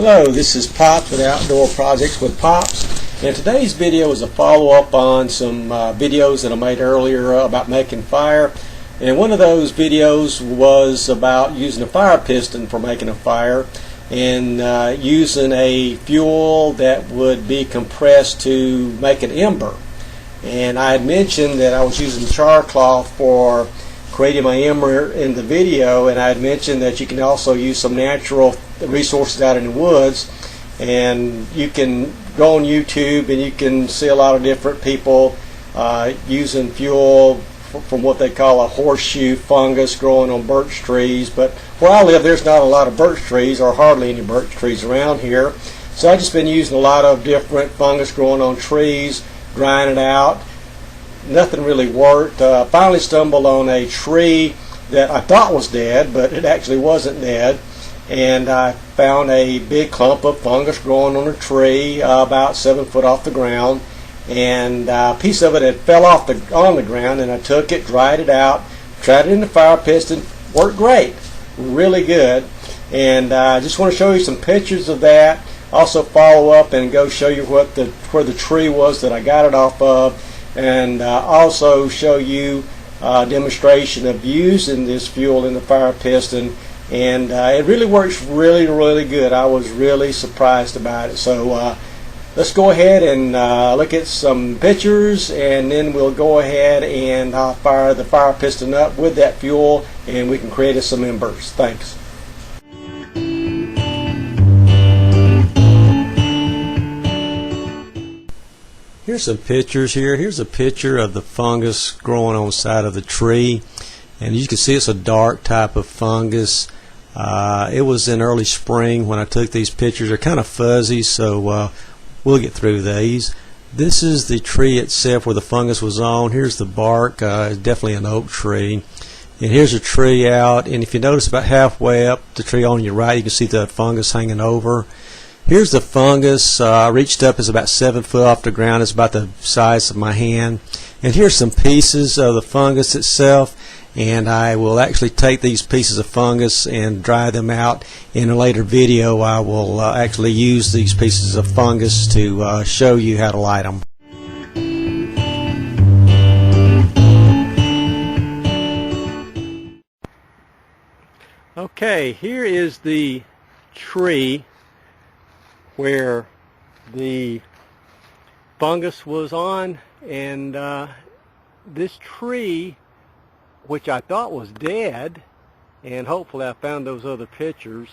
Hello, this is Pops with Outdoor Projects with Pops, and today's video is a follow-up on some videos that I made earlier about making fire. And one of those videos was about using a fire piston for making a fire and using a fuel that would be compressed to make an ember. And I had mentioned that I was using char cloth for creating my ember in the video, and I had mentioned that you can also use some natural resources out in the woods, and you can go on YouTube and you can see a lot of different people using fuel from what they call a horseshoe fungus growing on birch trees. But where I live, there's not a lot of birch trees, or hardly any birch trees around here, so I've just been using a lot of different fungus growing on trees, drying it out. Nothing really worked. Finally stumbled on a tree that I thought was dead, but it actually wasn't dead, and I found a big clump of fungus growing on a tree about 7 foot off the ground, and a piece of it had fell off on the ground, and I took it, dried it out, tried it in the fire piston. Worked great, really good. And I just want to show you some pictures of that, also follow up and go show you where the tree was that I got it off of, and also show you a demonstration of using this fuel in the fire piston. And it really works really good. I was really surprised about it. So let's go ahead and look at some pictures, and then we'll go ahead and fire the fire piston up with that fuel, and we can create us some embers. Thanks. Here's some pictures here. Here's a picture of the fungus growing on the side of the tree, and you can see it's a dark type of fungus. It was in early spring when I took these pictures. They're kind of fuzzy, so we'll get through these. This is the tree itself where the fungus was on. Here's the bark. It's definitely an oak tree. And here's a tree out, and if you notice about halfway up the tree on your right, you can see the fungus hanging over. Here's the fungus. Reached up, is about 7 foot off the ground. It's about the size of my hand. And here's some pieces of the fungus itself, and I will actually take these pieces of fungus and dry them out. In a later video, I will actually use these pieces of fungus to show you how to light them. Okay, here is the tree where the fungus was on, and this tree, which I thought was dead, and hopefully I found those other pictures,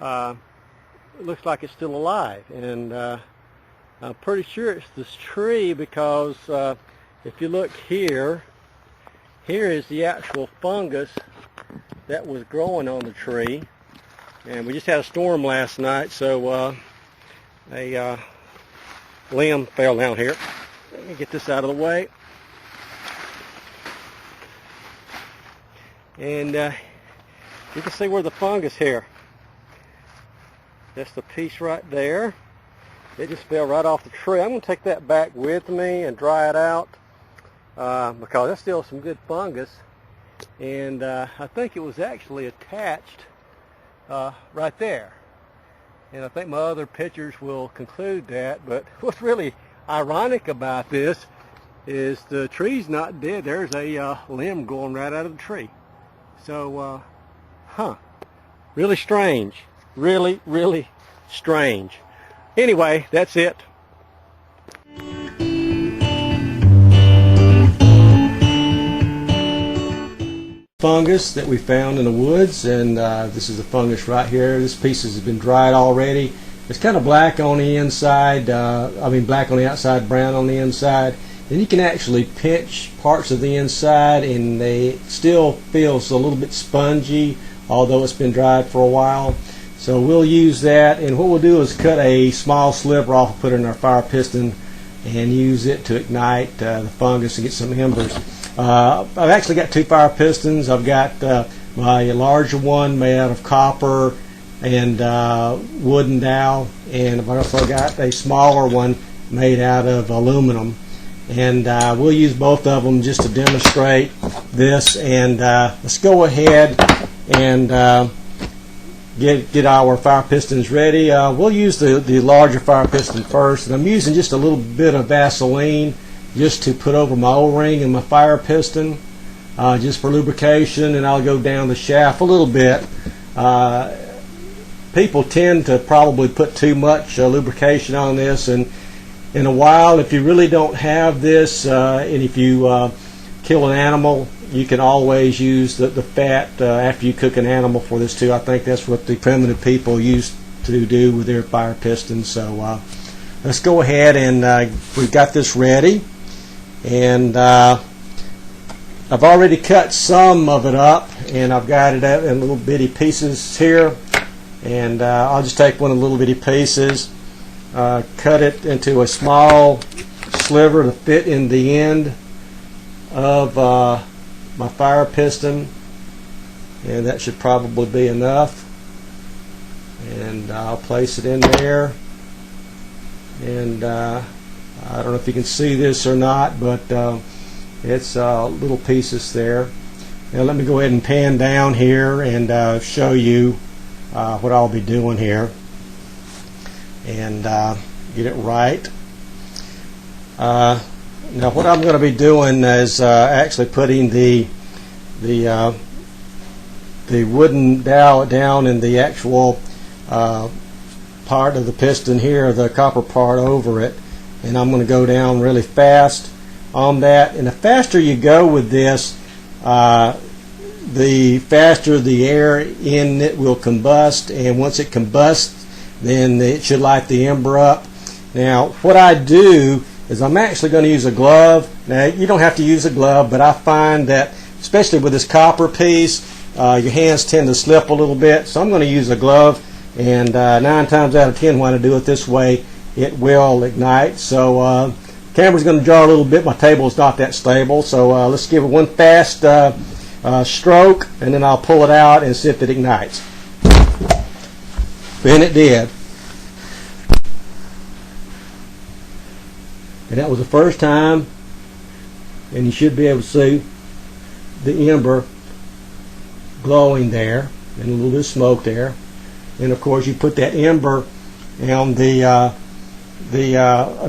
it looks like it's still alive. And I'm pretty sure it's this tree because if you look here, here is the actual fungus that was growing on the tree. And we just had a storm last night, so a limb fell down here. Let me get this out of the way. And you can see where the fungus here. That's the piece right there. It just fell right off the tree. I'm going to take that back with me and dry it out because that's still some good fungus. And I think it was actually attached right there. And I think my other pictures will conclude that. But what's really ironic about this is the tree's not dead. There's a limb going right out of the tree. So, really strange. Really strange. Anyway, that's it. Fungus that we found in the woods, and this is the fungus right here. This piece has been dried already. It's kind of black on the inside, black on the outside, brown on the inside. And you can actually pinch parts of the inside, and they still feels a little bit spongy, although it's been dried for a while. So we'll use that, and what we'll do is cut a small sliver off and put it in our fire piston and use it to ignite the fungus and get some embers. I've actually got two fire pistons. I've got my larger one made out of copper and wooden dowel, and I've also got a smaller one made out of aluminum. And we'll use both of them just to demonstrate this. And let's go ahead and get our fire pistons ready. We'll use the larger fire piston first, and I'm using just a little bit of Vaseline just to put over my O-ring and my fire piston, just for lubrication, and I'll go down the shaft a little bit. People tend to probably put too much lubrication on this, and in a while, if you really don't have this, and if you kill an animal, you can always use the fat after you cook an animal for this too. I think that's what the primitive people used to do with their fire pistons. So let's go ahead, and we've got this ready, and I've already cut some of it up, and I've got it out in little bitty pieces here, and I'll just take one of the little bitty pieces, cut it into a small sliver to fit in the end of my fire piston, and that should probably be enough, and I'll place it in there, and I don't know if you can see this or not, but it's little pieces there. Now let me go ahead and pan down here and show you what I'll be doing here, and get it right. Now what I'm going to be doing is actually putting the wooden dowel down in the actual part of the piston here, the copper part over it, and I'm going to go down really fast on that. And the faster you go with this, the faster the air in it will combust, and once it combusts, then it should light the ember up. Now what I do is I'm actually going to use a glove. Now you don't have to use a glove, but I find that especially with this copper piece, your hands tend to slip a little bit, so I'm going to use a glove, and 9 times out of 10 when I do it this way, it will ignite. So camera's going to jar a little bit. My table's not that stable, so let's give it one fast stroke, and then I'll pull it out and see if it ignites. And it did. And that was the first time, and you should be able to see the ember glowing there, and a little bit of smoke there. And of course you put that ember on the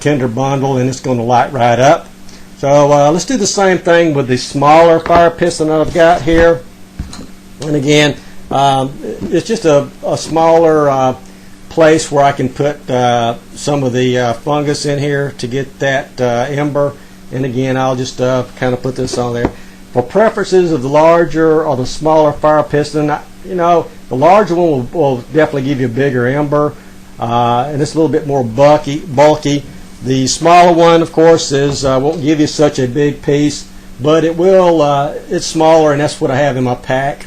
tinder bundle, and it's going to light right up. So let's do the same thing with the smaller fire piston that I've got here. And again, it's just a smaller place where I can put some of the fungus in here to get that ember. And again, I'll just kind of put this on there. For preferences of the larger or the smaller fire piston, you know, the larger one will definitely give you a bigger ember, and it's a little bit more bulky. The smaller one, of course, won't give you such a big piece, but it will. It's smaller, and that's what I have in my pack.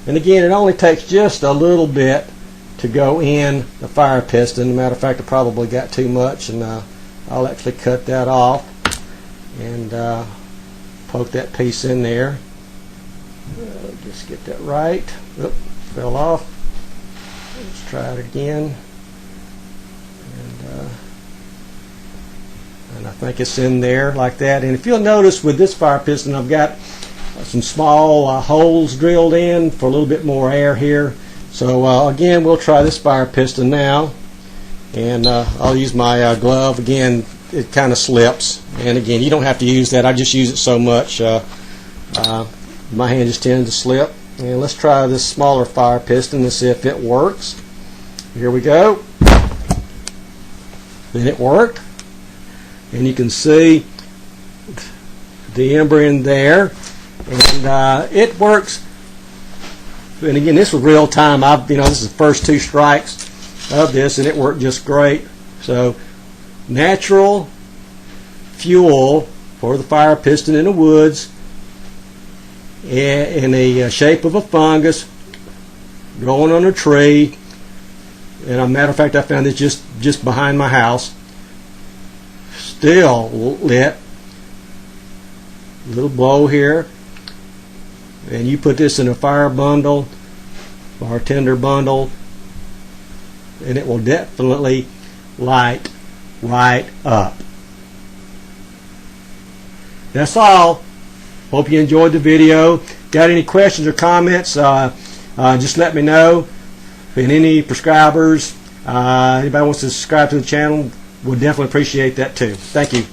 And again, it only takes just a little bit to go in the fire piston. As a matter of fact, I probably got too much, and I'll actually cut that off and poke that piece in there. Just get that right. Oop, fell off. Let's try it again. And I think it's in there like that. And if you'll notice with this fire piston, I've got some small holes drilled in for a little bit more air here. So again, we'll try this fire piston now, and I'll use my glove. Again, it kind of slips, and again, you don't have to use that. I just use it so much. My hand just tends to slip. And let's try this smaller fire piston and see if it works. Here we go. Then it worked, and you can see the ember in there, and it works. And again, this was real time. This is the first 2 strikes of this, and it worked just great. So, natural fuel for the fire piston in the woods, in the shape of a fungus growing on a tree. And as a matter of fact, I found this just behind my house, still lit. Little blow here, and you put this in a fire bundle or a tinder bundle, and it will definitely light right up. That's all. Hope you enjoyed the video. Got any questions or comments, just let me know. And any prescribers, anybody wants to subscribe to the channel, we'll definitely appreciate that too. Thank you.